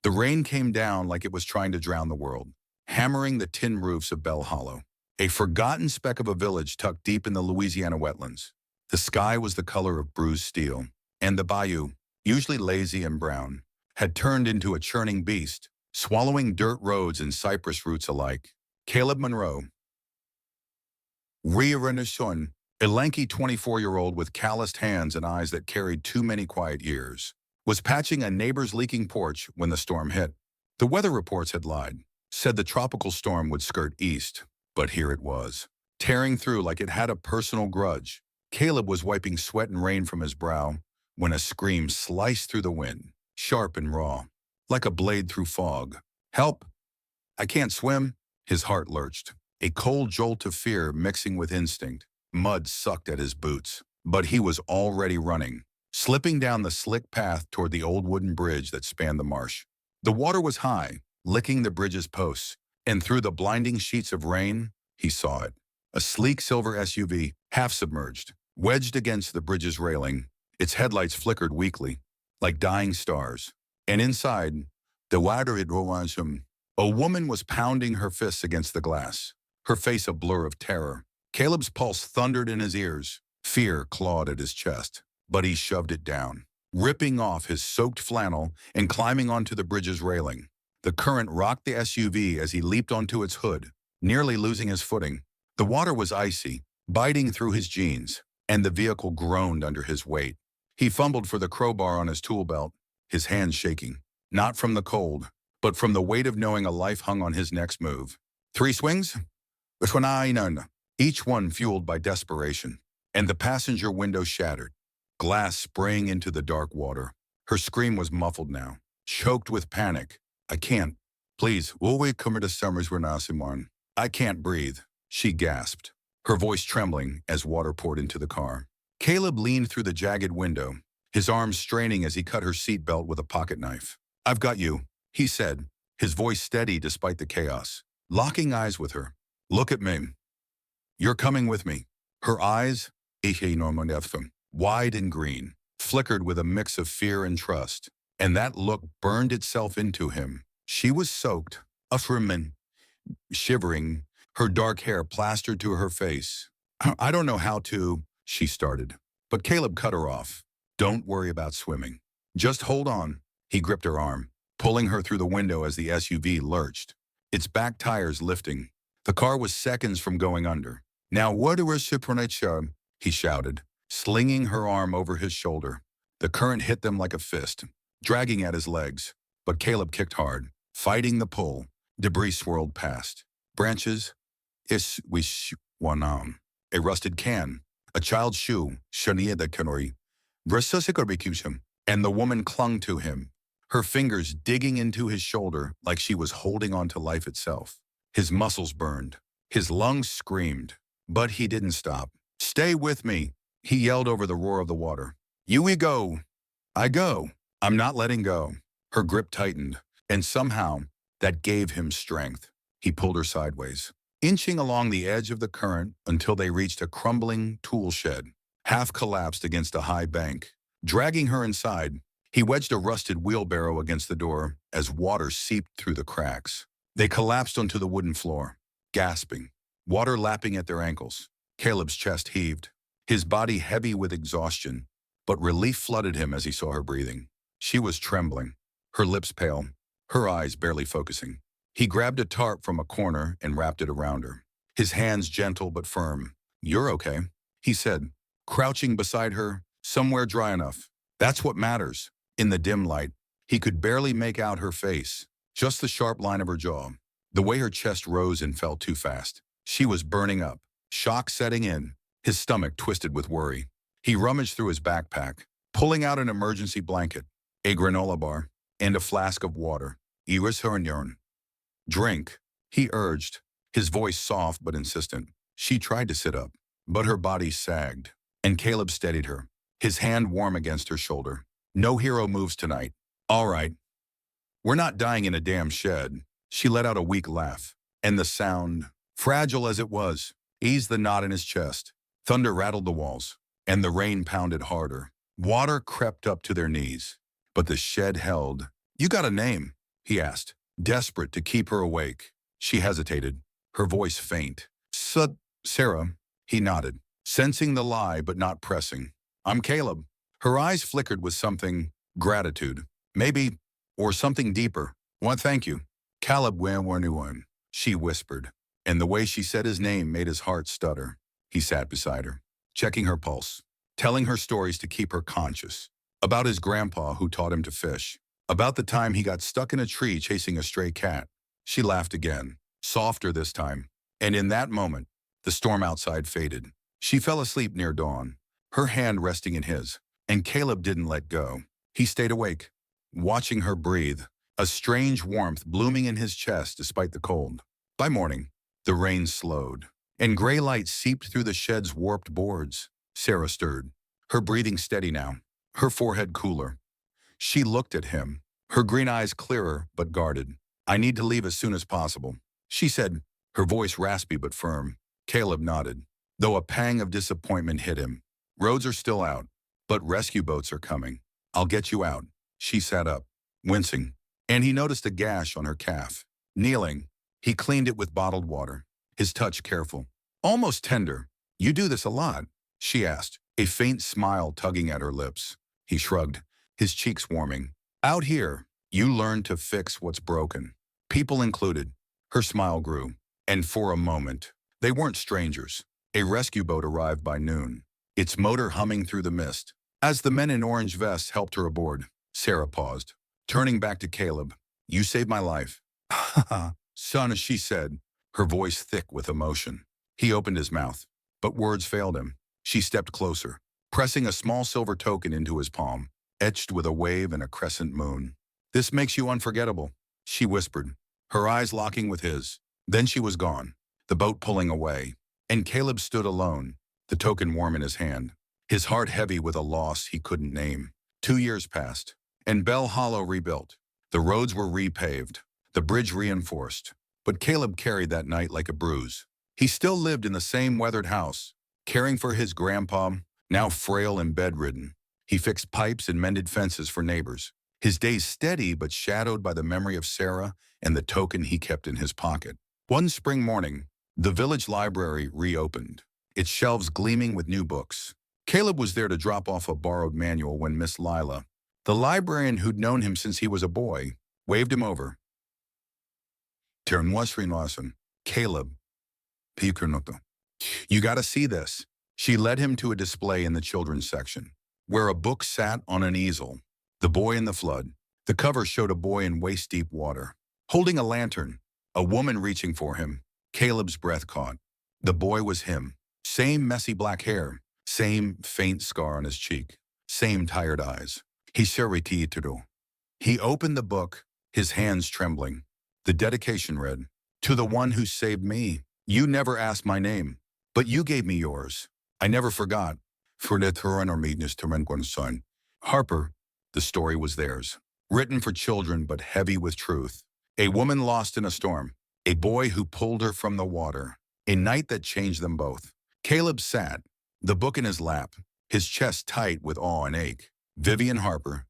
The rain came down like it was trying to drown the world, hammering the tin roofs of Bell Hollow, a forgotten speck of a village tucked deep in the Louisiana wetlands. The sky was the color of bruised steel, and the bayou, usually lazy and brown, had turned into a churning beast, swallowing dirt roads and cypress roots alike. Caleb Monroe, Rearenison, a lanky 24-year-old with calloused hands and eyes that carried too many quiet years, was patching a neighbor's leaking porch when the storm hit. The weather reports had lied, said the tropical storm would skirt east, but here it was, tearing through like it had a personal grudge. Caleb was wiping sweat and rain from his brow when a scream sliced through the wind, sharp and raw, like a blade through fog. "Help! I can't swim!" His heart lurched, a cold jolt of fear mixing with instinct. Mud sucked at his boots, but he was already running, slipping down the slick path toward the old wooden bridge that spanned the marsh. The water was high, licking the bridge's posts, and through the blinding sheets of rain, he saw it. A sleek silver SUV, half submerged, wedged against the bridge's railing. Its headlights flickered weakly, like dying stars. And inside, the water had rolled. A woman was pounding her fists against the glass, her face a blur of terror. Caleb's pulse thundered in his ears. Fear clawed at his chest, but he shoved it down, ripping off his soaked flannel and climbing onto the bridge's railing. The current rocked the SUV as he leaped onto its hood, nearly losing his footing. The water was icy, biting through his jeans, and the vehicle groaned under his weight. He fumbled for the crowbar on his tool belt, his hands shaking, not from the cold, but from the weight of knowing a life hung on his next move. 3 swings? Which one? I none. Each one fueled by desperation. And the passenger window shattered, glass spraying into the dark water. Her scream was muffled now, choked with panic. "I can't. Please, will we come to summers we're not Simon? I can't breathe," she gasped, her voice trembling as water poured into the car. Caleb leaned through the jagged window, his arms straining as he cut her seatbelt with a pocket knife. "I've got you," he said, his voice steady despite the chaos, locking eyes with her. "Look at me. You're coming with me." Her eyes, wide and green, flickered with a mix of fear and trust, and that look burned itself into him. She was soaked, afraid, shivering, her dark hair plastered to her face. "I don't know how to," she started, but Caleb cut her off. "Don't worry about swimming. Just hold on." He gripped her arm, pulling her through the window as the SUV lurched, its back tires lifting. The car was seconds from going under. "Now what do we supernatural?" he shouted, slinging her arm over his shoulder. The current hit them like a fist, dragging at his legs, but Caleb kicked hard, fighting the pull. Debris swirled past. Branches, wanam, a rusted can, a child's shoe, shania the canori, and the woman clung to him, her fingers digging into his shoulder like she was holding on to life itself. His muscles burned. His lungs screamed, but he didn't stop. "Stay with me," he yelled over the roar of the water. "You go. I go. I'm not letting go." Her grip tightened, and somehow that gave him strength. He pulled her sideways, inching along the edge of the current until they reached a crumbling tool shed, half collapsed against a high bank. Dragging her inside, he wedged a rusted wheelbarrow against the door as water seeped through the cracks. They collapsed onto the wooden floor, gasping, water lapping at their ankles. Caleb's chest heaved, his body heavy with exhaustion, but relief flooded him as he saw her breathing. She was trembling, her lips pale, her eyes barely focusing. He grabbed a tarp from a corner and wrapped it around her, his hands gentle but firm. "You're okay," he said, crouching beside her, somewhere dry enough. That's what matters. In the dim light, he could barely make out her face, just the sharp line of her jaw. The way her chest rose and fell too fast. She was burning up, shock setting in, his stomach twisted with worry. He rummaged through his backpack, pulling out an emergency blanket, a granola bar, and a flask of water. "Iris Hernjorn. Drink," he urged, his voice soft but insistent. She tried to sit up, but her body sagged, and Caleb steadied her, his hand warm against her shoulder. "No hero moves tonight. All right. We're not dying in a damn shed." She let out a weak laugh, and the sound, fragile as it was, eased the knot in his chest. Thunder rattled the walls, and the rain pounded harder. Water crept up to their knees, but the shed held. "You got a name," he asked, desperate to keep her awake. She hesitated, her voice faint. Sarah, he nodded, sensing the lie but not pressing. I'm Caleb. Her eyes flickered with something, gratitude, maybe, or something deeper. Well, thank you. Caleb Wenwarnuan, she whispered, and the way she said his name made his heart stutter. He sat beside her, checking her pulse, telling her stories to keep her conscious. About his grandpa who taught him to fish. About the time he got stuck in a tree chasing a stray cat. She laughed again, softer this time. And in that moment, the storm outside faded. She fell asleep near dawn, her hand resting in his, and Caleb didn't let go. He stayed awake, watching her breathe, a strange warmth blooming in his chest despite the cold. By morning, the rain slowed, and gray light seeped through the shed's warped boards. Sarah stirred, her breathing steady now, her forehead cooler. She looked at him, her green eyes clearer but guarded. I need to leave as soon as possible, she said, her voice raspy but firm. Caleb nodded, though a pang of disappointment hit him. Roads are still out, but rescue boats are coming. I'll get you out. She sat up, wincing, and he noticed a gash on her calf. Kneeling, he cleaned it with bottled water, his touch careful, almost tender. You do this a lot, she asked, a faint smile tugging at her lips. He shrugged, his cheeks warming. Out here, you learn to fix what's broken. People included. Her smile grew, and for a moment, they weren't strangers. A rescue boat arrived by noon, its motor humming through the mist. As the men in orange vests helped her aboard, Sarah paused, turning back to Caleb. You saved my life. Son, she said, her voice thick with emotion. He opened his mouth, but words failed him. She stepped closer, pressing a small silver token into his palm, etched with a wave and a crescent moon. This makes you unforgettable, she whispered, her eyes locking with his. Then she was gone, the boat pulling away, and Caleb stood alone, the token warm in his hand, his heart heavy with a loss he couldn't name. 2 years passed, and Bell Hollow rebuilt. The roads were repaved, the bridge reinforced, but Caleb carried that night like a bruise. He still lived in the same weathered house, caring for his grandpa, now frail and bedridden. He fixed pipes and mended fences for neighbors, his days steady but shadowed by the memory of Sarah and the token he kept in his pocket. One spring morning, the village library reopened, its shelves gleaming with new books. Caleb was there to drop off a borrowed manual when Miss Lila, the librarian who'd known him since he was a boy, waved him over. Caleb, you gotta see this. She led him to a display in the children's section, where a book sat on an easel. The Boy in the Flood. The cover showed a boy in waist-deep water, holding a lantern, a woman reaching for him. Caleb's breath caught. The boy was him. Same messy black hair, same faint scar on his cheek, same tired eyes. He opened the book, his hands trembling. The dedication read, To the one who saved me. You never asked my name, but you gave me yours. I never forgot. Harper, the story was theirs. Written for children but heavy with truth. A woman lost in a storm. A boy who pulled her from the water. A night that changed them both. Caleb sat, the book in his lap, his chest tight with awe and ache. Vivian Harper,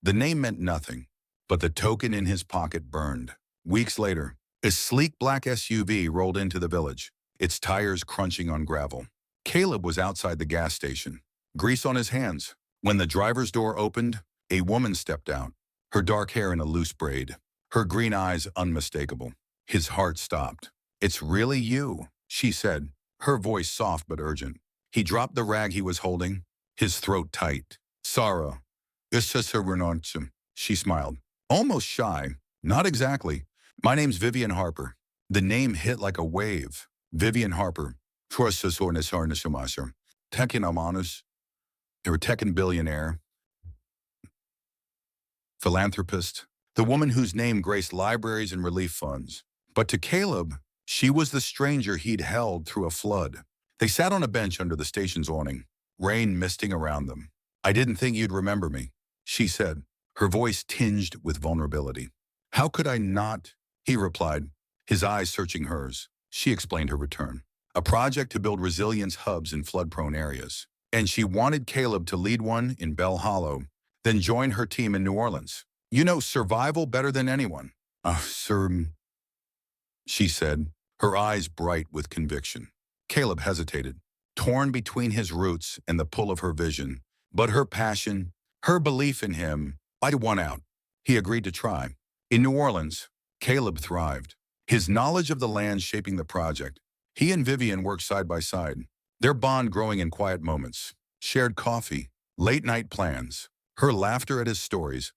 The name meant nothing, but the token in his pocket burned. Weeks later, a sleek black SUV rolled into the village, its tires crunching on gravel. Caleb was outside the gas station, grease on his hands. When the driver's door opened, a woman stepped out, her dark hair in a loose braid, her green eyes unmistakable. His heart stopped. It's really you, she said, her voice soft but urgent. He dropped the rag he was holding, his throat tight. Sarah, it's just her renouncem, she smiled, almost shy. Not exactly. My name's Vivian Harper. The name hit like a wave. Vivian Harper. Tekken Amanus. They were Tekken billionaire. Philanthropist. The woman whose name graced libraries and relief funds. But to Caleb, she was the stranger he'd held through a flood. They sat on a bench under the station's awning, rain misting around them. I didn't think you'd remember me, she said, her voice tinged with vulnerability. How could I not? He replied, his eyes searching hers. She explained her return. A project to build resilience hubs in flood-prone areas. And she wanted Caleb to lead one in Bell Hollow, then join her team in New Orleans. You know survival better than anyone. Sir, she said, her eyes bright with conviction. Caleb hesitated, torn between his roots and the pull of her vision. But her passion, her belief in him, I won out. He agreed to try. In New Orleans, Caleb thrived. His knowledge of the land shaping the project. He and Vivian worked side by side, their bond growing in quiet moments. Shared coffee, late-night plans, her laughter at his stories.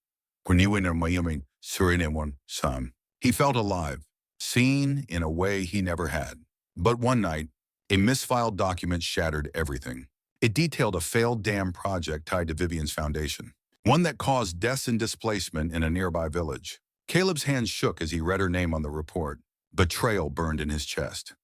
When you in Miami, Suriname, son. He felt alive, seen in a way he never had. But one night, a misfiled document shattered everything. It detailed a failed dam project tied to Vivian's foundation, one that caused deaths and displacement in a nearby village. Caleb's hands shook as he read her name on the report. Betrayal burned in his chest.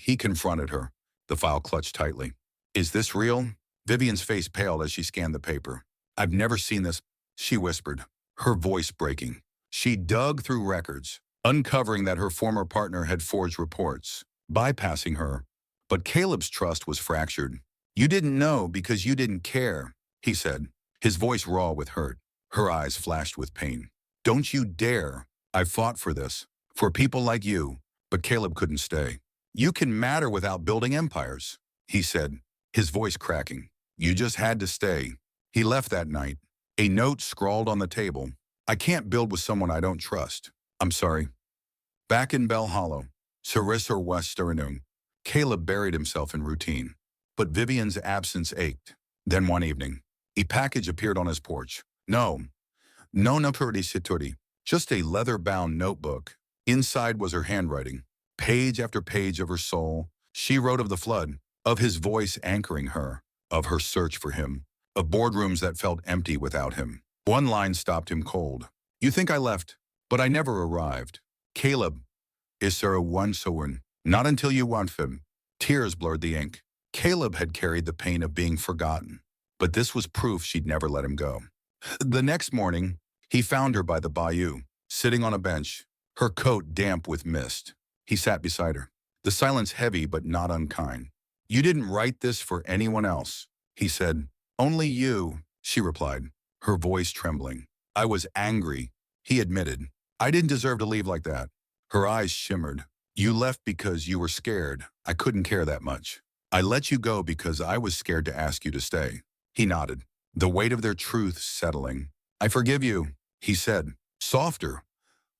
He confronted her, the file clutched tightly. Is this real? Vivian's face paled as she scanned the paper. I've never seen this, she whispered, her voice breaking. She dug through records, uncovering that her former partner had forged reports, bypassing her. But Caleb's trust was fractured. You didn't know because you didn't care, he said, his voice raw with hurt. Her eyes flashed with pain. Don't you dare. I've fought for this, for people like you. But Caleb couldn't stay. You can matter without building empires, he said, his voice cracking. You just had to stay. He left that night, a note scrawled on the table. I can't build with someone I don't trust. I'm sorry. Back in Bell Hollow, Saris or West Suriname, Caleb buried himself in routine. But Vivian's absence ached. Then one evening, a package appeared on his porch. No napurdi situdi, just a leather-bound notebook. Inside was her handwriting. Page after page of her soul. She wrote of the flood, of his voice anchoring her, of her search for him, of boardrooms that felt empty without him. One line stopped him cold. You think I left, but I never arrived. Caleb, is there a one someone? Not until you want him. Tears blurred the ink. Caleb had carried the pain of being forgotten, but this was proof she'd never let him go. The next morning, he found her by the bayou, sitting on a bench, her coat damp with mist. He sat beside her, the silence heavy but not unkind. You didn't write this for anyone else, he said. Only you, she replied, her voice trembling. I was angry, he admitted. I didn't deserve to leave like that. Her eyes shimmered. You left because you were scared. I couldn't care that much. I let you go because I was scared to ask you to stay. He nodded, the weight of their truth settling. I forgive you, he said, softer.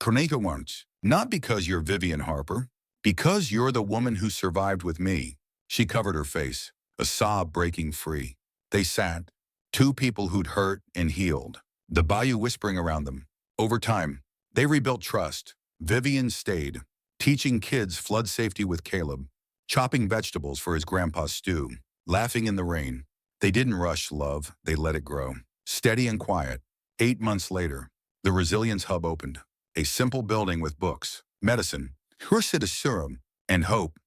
Corneta once, not because you're Vivian Harper, because you're the woman who survived with me. She covered her face, a sob breaking free. They sat, two people who'd hurt and healed, the bayou whispering around them. Over time, they rebuilt trust. Vivian stayed, teaching kids flood safety with Caleb, chopping vegetables for his grandpa's stew, laughing in the rain. They didn't rush love, they let it grow. Steady and quiet. 8 months later, the Resilience Hub opened, a simple building with books, medicine, serum, and hope.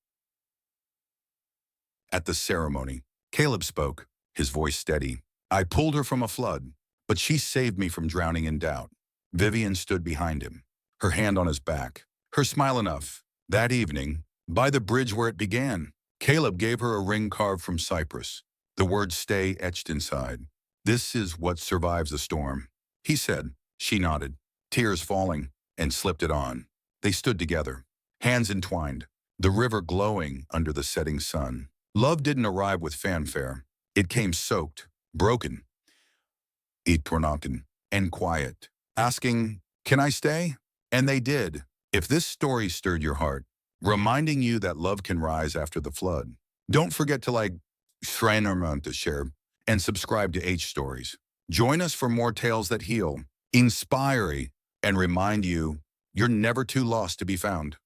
At the ceremony, Caleb spoke, his voice steady. I pulled her from a flood, but she saved me from drowning in doubt. Vivian stood behind him, her hand on his back, her smile enough. That evening, by the bridge where it began, Caleb gave her a ring carved from cypress, the word stay etched inside. This is what survives a storm, he said. She nodded, tears falling, and slipped it on. They stood together, hands entwined, the river glowing under the setting sun. Love didn't arrive with fanfare. It came soaked, broken, and quiet, asking, can I stay? And they did. If this story stirred your heart, reminding you that love can rise after the flood, don't forget to share, and subscribe to H Stories. Join us for more tales that heal, inspire, and remind you you're never too lost to be found.